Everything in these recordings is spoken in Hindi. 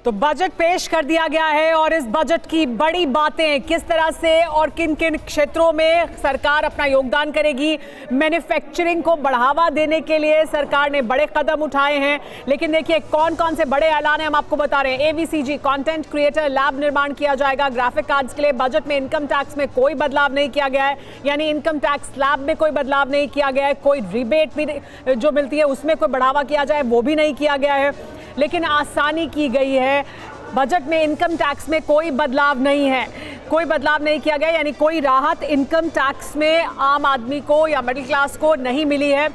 तो बजट पेश कर दिया गया है और इस बजट की बड़ी बातें किस तरह से और किन किन क्षेत्रों में सरकार अपना योगदान करेगी। मैन्युफैक्चरिंग को बढ़ावा देने के लिए सरकार ने बड़े कदम उठाए हैं, लेकिन देखिए कौन कौन से बड़े ऐलान हैं हम आपको बता रहे हैं। एवीसीजी कंटेंट क्रिएटर लैब निर्माण किया जाएगा। ग्राफिक कार्ड्स के लिए बजट में इनकम टैक्स में कोई बदलाव नहीं किया गया है, यानी इनकम टैक्स स्लैब में कोई बदलाव नहीं किया गया है। कोई रिबेट भी जो मिलती है उसमें कोई बढ़ावा किया जाए वो भी नहीं किया गया है, लेकिन आसानी की गई है। बजट में इनकम टैक्स में कोई बदलाव नहीं है, कोई बदलाव नहीं किया गया, यानी कोई राहत इनकम टैक्स में आम आदमी को या मिडिल क्लास को नहीं मिली है।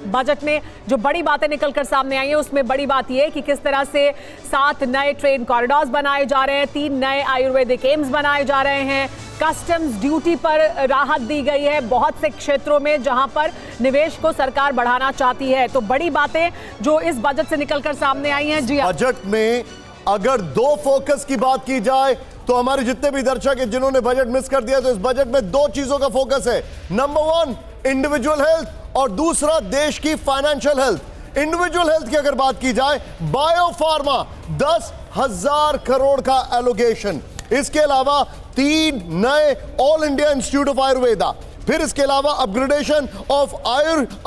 बजट में जो बड़ी बातें निकलकर सामने आई हैं उसमें बड़ी बात यह है कि किस तरह से 7 नए ट्रेन कॉरिडोर्स बनाए जा रहे हैं, 3 नए आयुर्वेदिक एम्स बनाए जा रहे हैं, कस्टम्स ड्यूटी पर राहत दी गई है बहुत से क्षेत्रों में जहां पर निवेश को सरकार बढ़ाना चाहती है। तो बड़ी बातें जो इस बजट से निकलकर सामने आई हैं। जी बजट में अगर 2 फोकस की बात की जाए तो हमारे जितने भी दर्शक हैं जिन्होंने बजट मिस कर दिया, तो इस बजट में 2 चीजों का फोकस है। नंबर 1 इंडिविजुअल हेल्थ और दूसरा देश की फाइनेंशियल हेल्थ। इंडिविजुअल हेल्थ की अगर बात की जाए, बायोफार्मा 10,000 करोड़ का एलोकेशन, इसके अलावा 3 नए all India institute of Ayurveda, फिर इसके अलावा अपग्रेडेशन ऑफ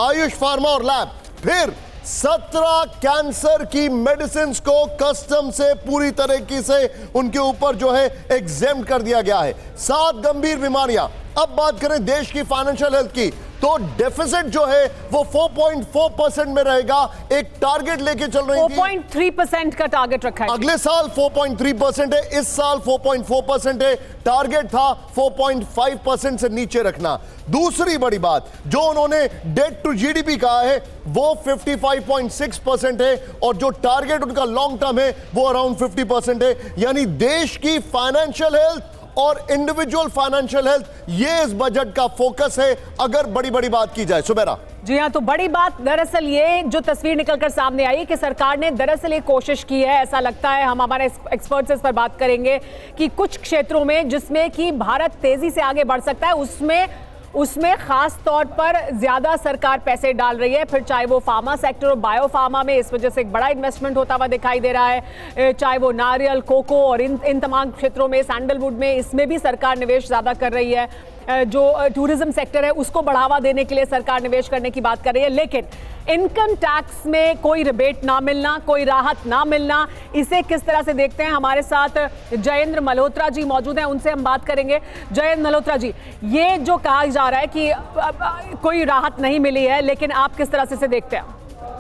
आयुष फार्मा और लैब, फिर 17 कैंसर की मेडिसिन को कस्टम से पूरी तरीके से उनके ऊपर जो है एग्जेम्प्ट कर दिया गया है। 7 गंभीर बीमारियां। अब बात करें देश की फाइनेंशियल हेल्थ की, तो डेफिसिट जो है वो 4.4% में रहेगा। एक टारगेट लेके चल रही थी, 4.3% का टारगेट रखा है। अगले साल 4.3% है, इस साल 4.4% है। टारगेट था 4.5% से नीचे रखना। दूसरी बड़ी बात जो उन्होंने डेट टू जीडीपी कहा है वो 55.6% है, और जो टारगेट उनका लॉन्ग टर्म है वो अराउंड 50% है। यानी देश की फाइनेंशियल हेल्थ और इंडिविजुअल फाइनेंशियल हेल्थ, ये इस बजट का फोकस है अगर बड़ी बड़ी बात की जाए। सुबेरा जी हाँ, तो बड़ी बात दरअसल ये जो तस्वीर निकलकर सामने आई कि सरकार ने दरअसल ये कोशिश की है, ऐसा लगता है, हम हमारे एक्सपर्ट्स इस पर बात करेंगे कि कुछ क्षेत्रों में जिसमें कि भारत तेजी से आगे बढ़ सकता है उसमें खास तौर पर ज्यादा सरकार पैसे डाल रही है। फिर चाहे वो फार्मा सेक्टर और बायो फार्मा में इस वजह से एक बड़ा इन्वेस्टमेंट होता हुआ दिखाई दे रहा है, चाहे वो नारियल, कोको और इन तमाम क्षेत्रों में, सैंडलवुड में, इसमें भी सरकार निवेश ज्यादा कर रही है। जो टूरिज्म सेक्टर है उसको बढ़ावा देने के लिए सरकार निवेश करने की बात कर रही है। लेकिन इनकम टैक्स में कोई रिबेट ना मिलना, कोई राहत ना मिलना, इसे किस तरह से देखते हैं। हमारे साथ जयेंद्र मल्होत्रा जी मौजूद हैं, उनसे हम बात करेंगे। जयेंद्र मल्होत्रा जी, ये जो कहा जा रहा है कि कोई राहत नहीं मिली है, लेकिन आप किस तरह से इसे देखते हैं?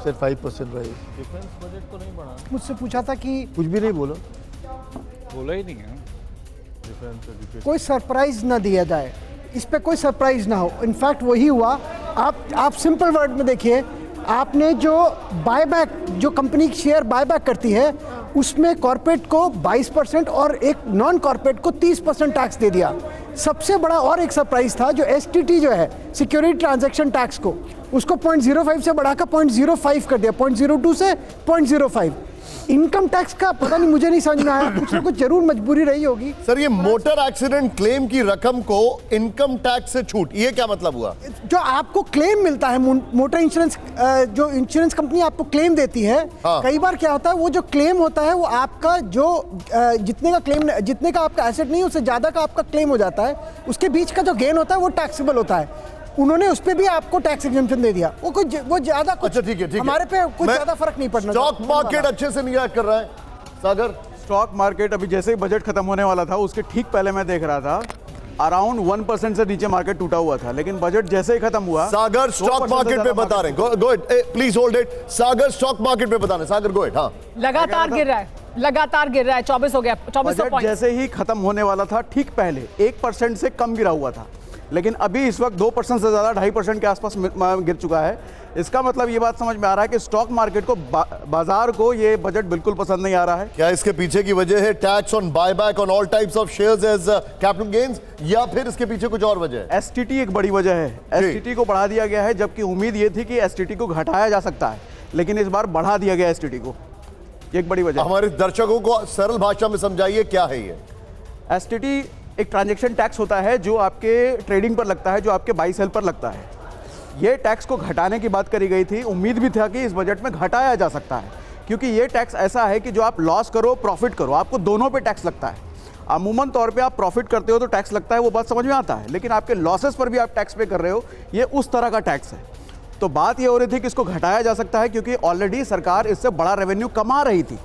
सिर्फ 5% रही। डिफेंस बजट तो नहीं बढ़ा, मुझसे पूछा था कि कुछ भी नहीं बोला ही नहीं है। डिफेंस कोई सरप्राइज ना दिया जाए, इस पे कोई सरप्राइज ना हो। इनफैक्ट वही हुआ। आप सिंपल वर्ड में देखिए, आपने जो बायबैक, जो कंपनी शेयर बायबैक करती है उसमें कॉर्पोरेट को 22% और एक नॉन कॉर्पोरेट को 30% टैक्स दे दिया। सबसे बड़ा और एक सरप्राइज था जो एसटीटी जो है सिक्योरिटी ट्रांजैक्शन टैक्स को, उसको 0.05 से बढ़ाकर 0.05 कर दिया, 0.02 से 0.05। इनकम टैक्स का पता नहीं, मुझे नहीं समझ में आया, कुछ ना कुछ जरूर मजबूरी रही होगी। सर, ये मोटर एक्सीडेंट क्लेम की रकम को इनकम टैक्स से छूट, ये क्या मतलब हुआ? जो आपको क्लेम मिलता है मोटर इंश्योरेंस, जो इंश्योरेंस कंपनी आपको क्लेम देती है, हाँ। कई बार क्या होता है, वो जो क्लेम होता है वो आपका जो जितने का आपका एसेट नहीं उससे ज्यादा का आपका क्लेम हो जाता है, उसके बीच का जो गेन होता है वो टैक्सेबल होता है। उन्होंने उस पे भी आपको टैक्स एग्जेम्पशन दे दिया। वो ज्यादा कुछ, अच्छा ठीक है, हमारे पे कुछ ज्यादा फर्क नहीं पड़ना। स्टॉक मार्केट अच्छे से नहीं कर रहा है सागर। स्टॉक मार्केट अभी जैसे ही बजट खत्म होने वाला था उसके ठीक पहले मैं देख रहा था अराउंड 1% से नीचे मार्केट टूटा हुआ था, लेकिन बजट जैसे ही खत्म हुआ, सागर स्टॉक मार्केट पे बता रहे हैं, go it, please hold it. Sagar stock market पे बता रहे हैं, सागर गो इट। हाँ, लगातार गिर रहा है, लगातार गिर रहा है। 24 हो गया, 2400 पॉइंट। जैसे ही खत्म होने वाला था ठीक पहले 1% से कम गिरा हुआ था, लेकिन अभी इस वक्त 2% से ज़्यादा 2.5% के आसपास गिर चुका है। इसका मतलब ये बात समझ में आ रहा है कि स्टॉक मार्केट को, बाजार को ये बजट बिल्कुल पसंद नहीं आ रहा है। क्या इसके पीछे की वजह है tax on buyback on all types of shares as capital gains, या फिर इसके पीछे कुछ और वजह है? एसटीटी एक बड़ी वजह है। एसटीटी को बढ़ा दिया गया है, जबकि उम्मीद ये थी कि एसटीटी को घटाया जा सकता है, लेकिन इस बार बढ़ा दिया गया एसटीटी को। एक बड़ी वजह। हमारे दर्शकों को सरल भाषा में समझाइए क्या है ये। एसटीटी एक ट्रांजैक्शन टैक्स होता है जो आपके ट्रेडिंग पर लगता है, जो आपके बाई सेल पर लगता है। ये टैक्स को घटाने की बात करी गई थी, उम्मीद भी था कि इस बजट में घटाया जा सकता है, क्योंकि ये टैक्स ऐसा है कि जो आप लॉस करो प्रॉफिट करो, आपको दोनों पे टैक्स लगता है। अमूमन तौर पे आप प्रॉफिट करते हो तो टैक्स लगता है, वो बात समझ में आता है, लेकिन आपके लॉसेस पर भी आप टैक्स पे कर रहे हो, ये उस तरह का टैक्स है। तो बात ये हो रही थी कि इसको घटाया जा सकता है, क्योंकि ऑलरेडी सरकार इससे बड़ा रेवेन्यू कमा रही थी।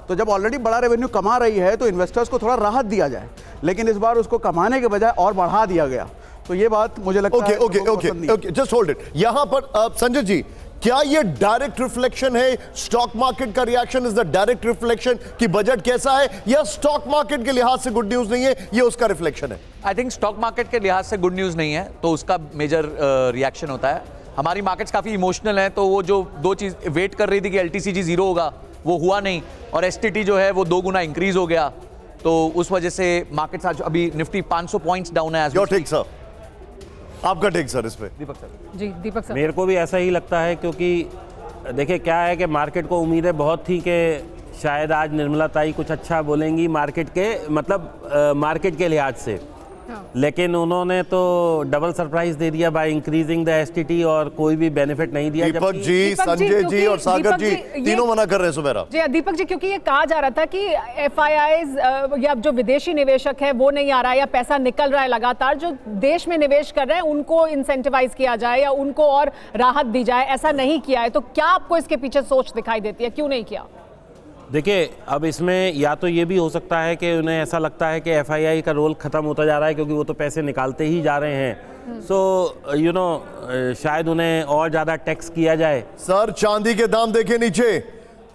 तो जब ऑलरेडी बड़ा रेवेन्यू कमा रही है तो इन्वेस्टर्स को थोड़ा राहत दिया जाए, लेकिन इस बार उसको कमाने के बजाय और बढ़ा दिया गया। तो ये बात मुझे लगता है ओके, जस्ट होल्ड इट। यहां पर संजय जी, क्या ये डायरेक्ट रिफ्लेक्शन है, स्टॉक मार्केट का reaction is the direct reflection कि बजट कैसा है, या स्टॉक मार्केट के लिहाज से गुड न्यूज नहीं है, ये उसका रिफ्लेक्शन है? आई थिंक स्टॉक मार्केट के लिहाज से गुड न्यूज़ नहीं है, तो उसका मेजर रिएक्शन होता है। हमारी मार्केट्स काफ़ी इमोशनल हैं, तो वो जो दो चीज़ वेट कर रही थी कि LTCG 0 होगा, वो हुआ नहीं, और STT जो है वो 2 गुना इंक्रीज हो गया, तो उस वजह से मार्केट्स आज अभी निफ्टी 500 पॉइंट्स डाउन है। योर टेक सर, आपका टेक सर इस पे। दीपक सर। जी दीपक सर। मेरे को भी ऐसा ही लगता है, क्योंकि देखिए क्या है कि मार्केट को उम्मीदें बहुत थी कि शायद आज निर्मला ताई कुछ अच्छा बोलेंगी मार्केट के, मतलब मार्केट के लिहाज से, लेकिन उन्होंने तो डबल सरप्राइज दे दिया बाय इंक्रीजिंग द STT, और कोई भी बेनिफिट नहीं दिया। दीपक जी, संजय जी और सागर जी तीनों मना कर रहे हैं सुमेरा जी। दीपक जी, क्योंकि ये कहा जा रहा था कि FIIs या जो विदेशी निवेशक है वो नहीं आ रहा है, या पैसा निकल रहा है लगातार, जो देश में निवेश कर रहे हैं उनको इंसेंटिवाइज किया जाए या उनको और राहत दी जाए, ऐसा नहीं किया है। तो क्या आपको इसके पीछे सोच दिखाई देती है, क्यों नहीं किया? देखिए, अब इसमें या तो ये भी हो सकता है कि उन्हें ऐसा लगता है कि FII का रोल ख़त्म होता जा रहा है, क्योंकि वो तो पैसे निकालते ही जा रहे हैं। सो शायद उन्हें और ज़्यादा टैक्स किया जाए। सर, चांदी के दाम देखे नीचे,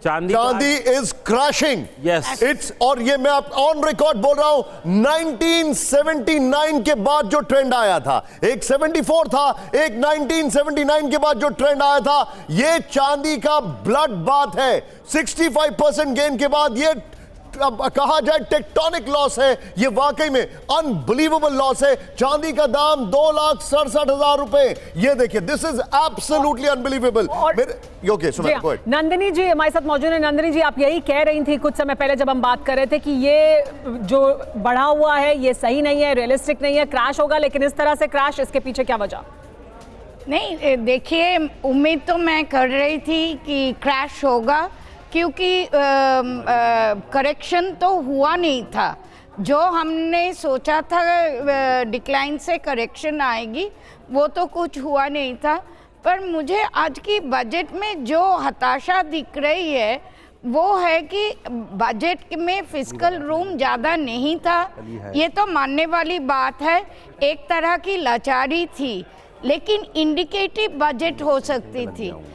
चांदी इज क्रैशिंग। यस, इट्स, और ये मैं आप ऑन रिकॉर्ड बोल रहा हूं, 1979 के बाद जो ट्रेंड आया था, एक 74 था, एक 1979 के बाद जो ट्रेंड आया था, ये चांदी का ब्लड बाथ है। 65% गेन के बाद ये अब कहा जाए टेक्टोनिक लॉस है, ये वाकई में अनबिलीवेबल लॉस है। चांदी का दाम 2,67,000 रुपए, ये देखिए, this is absolutely unbelievable. Okay, सुनो, गो अहेड। नंदिनी जी हमारे साथ मौजूद है। नंदिनी जी, आप यही कह रही थी कुछ समय पहले जब हम बात कर रहे थे कि ये जो बढ़ा हुआ है ये सही नहीं है, रियलिस्टिक नहीं है, क्रैश होगा, लेकिन इस तरह से क्रैश, इसके पीछे क्या वजह? नहीं, देखिए, उम्मीद तो मैं कर रही थी कि क्रैश होगा, क्योंकि करेक्शन तो हुआ नहीं था। जो हमने सोचा था डिक्लाइन से करेक्शन आएगी, वो तो कुछ हुआ नहीं था। पर मुझे आज की बजट में जो हताशा दिख रही है वो है कि बजट में फिस्कल रूम ज़्यादा नहीं था। ये तो मानने वाली बात है, एक तरह की लाचारी थी, लेकिन इंडिकेटिव बजट हो सकती थी।